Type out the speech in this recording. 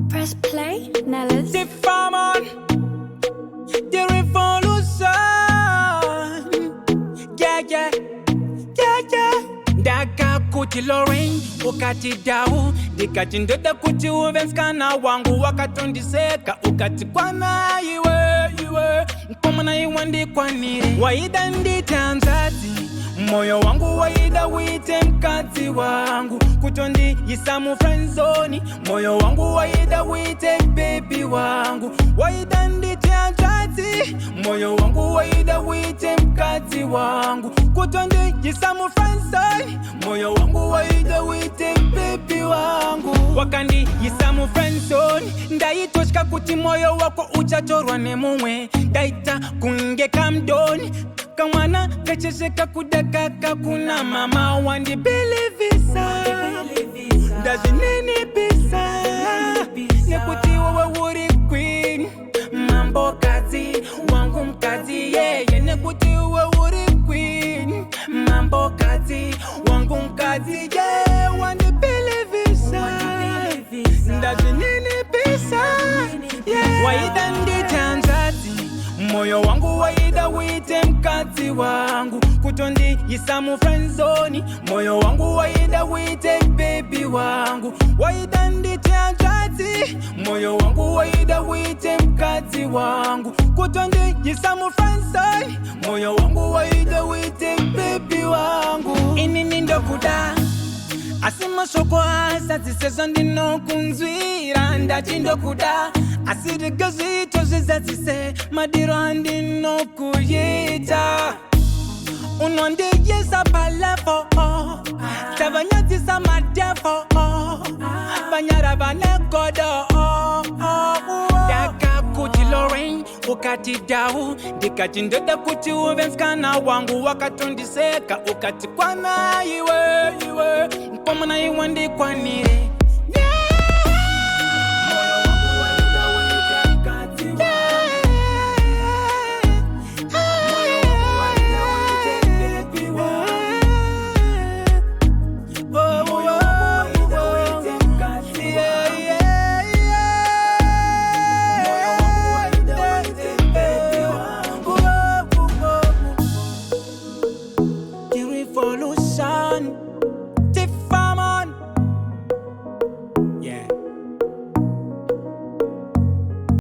Press play, Nellis. Tifaman, the revolution. Yeah, yeah, yeah, yeah. Daka kuti Lorraine, ukati dau. Dikati ndoda kuti uvenskana wangu wakatondiseka. Ukati kwana iwe. Mkomana iwandi kwanire. Waida ndite Hanzvadzi. Moyo wangu waida wite mkazi wangu. Kutondi yisamu friendzone. Moyo wangu waida wite baby wangu. Waida ndite Hanzvadzi. Moyo wangu waida wite mkazi wangu. Kutondi yisamu friendzone. Moyo wangu waida wite baby wangu. Wakandi yisamu friendzone. Ndaitoshka kuti moyo wako uchatorwa nemumwe. Ndaita kunge kamdoni. Kamwana kachesheka kudakaka kuna mama wandi belevisa. Ndaji nini bisa. Nekuti wewe uri queen. Mambo kazi wangu mkazi yeah. Nekuti wewe uri queen. Mambo kazi wangu mkazi yeah. Wandi belevisa. Ndaji nini bisa yeah. Waida ndite Hanzvadzi. Moyo wangu waida wite mkazi wangu. Kutondi yisamu friendzone. Moyo wangu waida wite baby wangu. Waida ndite Hanzvadzi. Moyo wangu waida wite mkazi wangu. Kutondi yisamu friendzone. Moyo wangu waida wite baby wangu. Inini ndokuda asima shoko asa ziseza ndino kunzwira. Ndachi ndokuda asiri gazito zizazise madiro andino kuyita. Unonde yesa balefo Tabanyatisa madefo Banyara banekodo Daka kuti Lorraine ukati dau. Dikati ndoda kuti uvenskana wangu wakatondiseka. Ukati kwana iwe Mkomana iwandi kwanire.